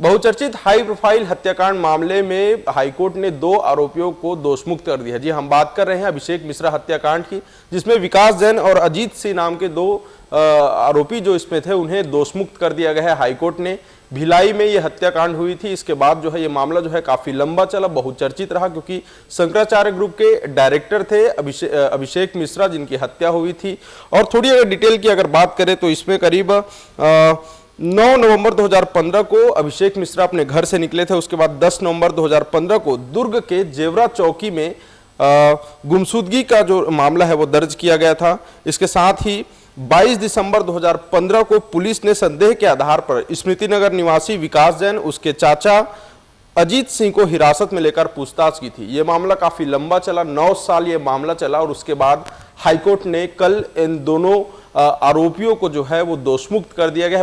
बहुचर्चित high profile हत्याकांड मामले में हाईकोर्ट ने 2 आरोपियों को दोषमुक्त कर दिया। जी, हम बात कर रहे हैं अभिषेक मिश्रा हत्याकांड की, जिसमें विकास जैन और अजीत सिंह नाम के 2 आरोपी जो इसमें थे उन्हें दोषमुक्त कर दिया गया है हाईकोर्ट ने। भिलाई में यह हत्याकांड हुई थी। इसके बाद जो है ये मामला जो है काफी लंबा चला, बहुचर्चित रहा, क्योंकि शंकराचार्य ग्रुप के डायरेक्टर थे अभिषेक मिश्रा, जिनकी हत्या हुई थी। और थोड़ी अगर डिटेल की अगर बात करें तो इसमें करीब 9 नवंबर 2015 को अभिषेक मिश्रा अपने घर से निकले थे। उसके बाद 10 नवंबर 2015 को दुर्ग के जेवरा चौकी में गुमशुदगी का जो मामला है वो दर्ज किया गया था। इसके साथ ही 22 दिसंबर 2015 को पुलिस ने संदेह के आधार पर स्मृतिनगर निवासी विकास जैन, उसके चाचा अजीत सिंह को हिरासत में लेकर पूछताछ की थी। यह मामला काफी लंबा चला, 9 साल ये मामला चला और उसके बाद हाईकोर्ट ने कल इन दोनों आरोपियों को जो है वो दोषमुक्त कर दिया गया है।